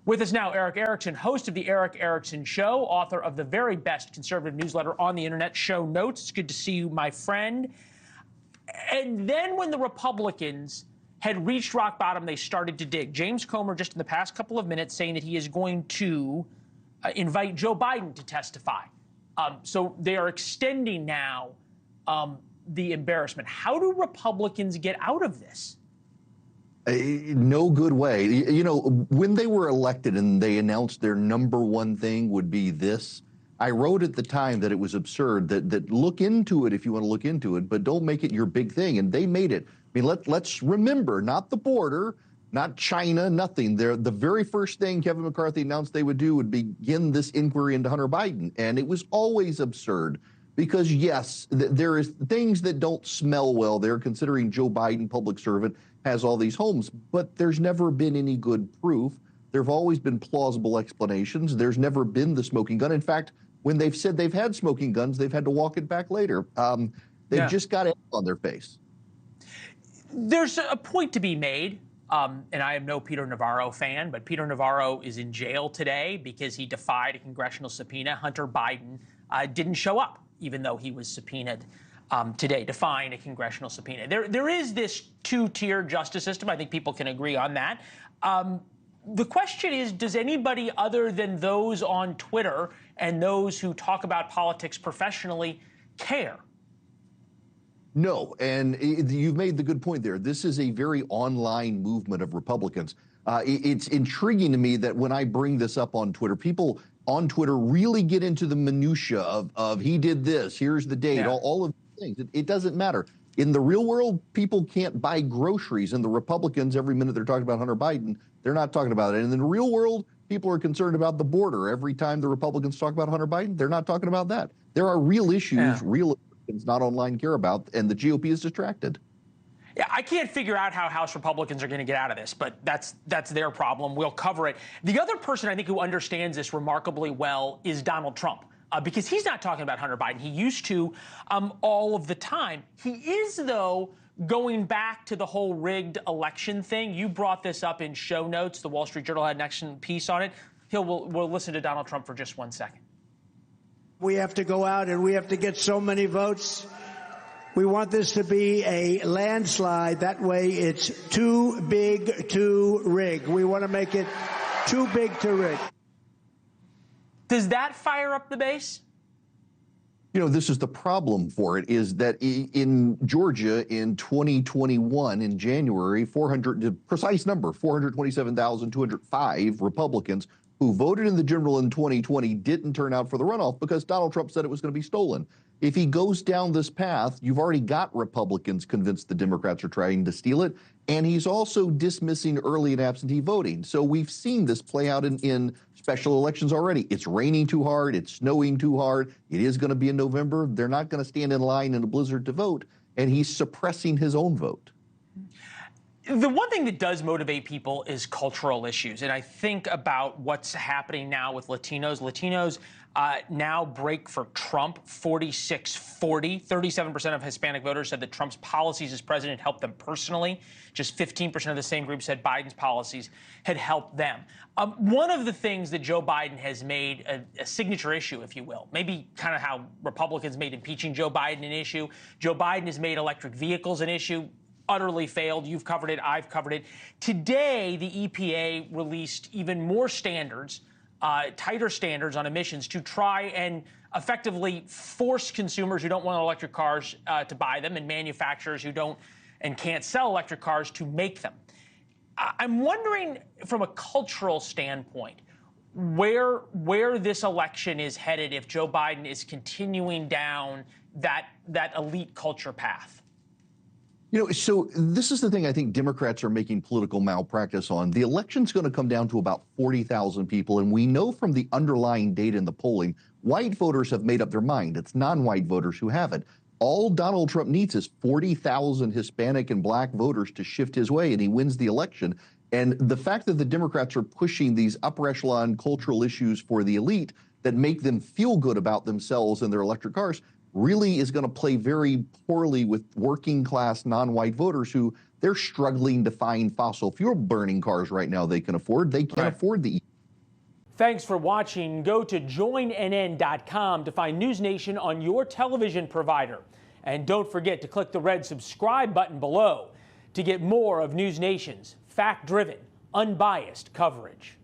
With us now, Erick Erickson, host of the Erick Erickson Show, author of the very best conservative newsletter on the internet, Show Notes. It's good to see you, my friend. And then when the Republicans had reached rock bottom, they started to dig. James Comer, just in the past couple of minutes, saying that he is going to invite Joe Biden to testify. So they are extending now the embarrassment. How do Republicans get out of this? No good way. You know, when they were elected and they announced their number one thing would be this, I wrote at the time that it was absurd, that look into it if you want to look into it, but don't make it your big thing. And they made it. I mean, let's remember, not the border, not China, nothing. The very first thing Kevin McCarthy announced they would do would begin this inquiry into Hunter Biden. And it was always absurd because, yes, there is things that don't smell well there, considering Joe Biden, public servant, has all these homes, but there's never been any good proof. There have always been plausible explanations. There's never been the smoking gun. In fact, when they've said they've had smoking guns, they've had to walk it back later. They've just got it on their face. There's a point to be made, and I am no Peter Navarro fan, but Peter Navarro is in jail today because he defied a congressional subpoena. Hunter Biden didn't show up, even though he was subpoenaed today, defying a congressional subpoena. There is this two-tier justice system. I think people can agree on that. The question is, does anybody other than those on Twitter and those who talk about politics professionally care? No, and you've made the good point there. This is a very online movement of Republicans. It's intriguing to me that when I bring this up on Twitter, people on Twitter really get into the minutia of he did this, here's the date, all of things. It doesn't matter. In the real world, people can't buy groceries, and the Republicans, every minute they're talking about Hunter Biden, they're not talking about it. And in the real world, people are concerned about the border. Every time the Republicans talk about Hunter Biden, they're not talking about that. There are real issues, real Americans not online care about, and the GOP is distracted. Yeah, I can't figure out how House Republicans are going to get out of this, but that's their problem. We'll cover it. The other person I think who understands this remarkably well is Donald Trump. Because he's not talking about Hunter Biden. He used to all of the time. He is, though, going back to the whole rigged election thing. You brought this up in Show Notes. The Wall Street Journal had an excellent piece on it. We'll listen to Donald Trump for just 1 second. We have to go out and we have to get so many votes. We want this to be a landslide. That way it's too big to rig. We want to make it too big to rig. Does that fire up the base? You know, this is the problem for it, is that in Georgia in 2021, in January, the precise number, 427,205 Republicans who voted in the general in 2020 didn't turn out for the runoff because Donald Trump said it was going to be stolen. If he goes down this path, you've already got Republicans convinced the Democrats are trying to steal it, and he's also dismissing early and absentee voting. So we've seen this play out in special elections already. It's raining too hard. It's snowing too hard. It is going to be in November. They're not going to stand in line in a blizzard to vote, and he's suppressing his own vote. The one thing that does motivate people is cultural issues. And I think about what's happening now with Latinos. Latinos now break for Trump 46-40. 37% of Hispanic voters said that Trump's policies as president helped them personally. Just 15% of the same group said Biden's policies had helped them. One of the things that Joe Biden has made a signature issue, if you will, maybe kind of how Republicans made impeaching Joe Biden an issue. Joe Biden has made electric vehicles an issue. Utterly failed. You've covered it. I've covered it. Today, the EPA released even more standards, tighter standards on emissions to try and effectively force consumers who don't want electric cars to buy them, and manufacturers who don't and can't sell electric cars to make them. I'm wondering, from a cultural standpoint, where this election is headed if Joe Biden is continuing down that elite culture path. You know, so this is the thing I think Democrats are making political malpractice on. The election's going to come down to about 40,000 people, and we know from the underlying data in the polling, white voters have made up their mind. It's non-white voters who haven't. All Donald Trump needs is 40,000 Hispanic and black voters to shift his way, and he wins the election. And the fact that the Democrats are pushing these upper echelon cultural issues for the elite that make them feel good about themselves and their electric cars really is going to play very poorly with working class non-white voters who they're struggling to find fossil fuel burning cars right now they can afford. They can't afford the Thanks for watching. Go to joinnn.com to find NewsNation on your television provider. And don't forget to click the red subscribe button below to get more of NewsNation's fact-driven, unbiased coverage.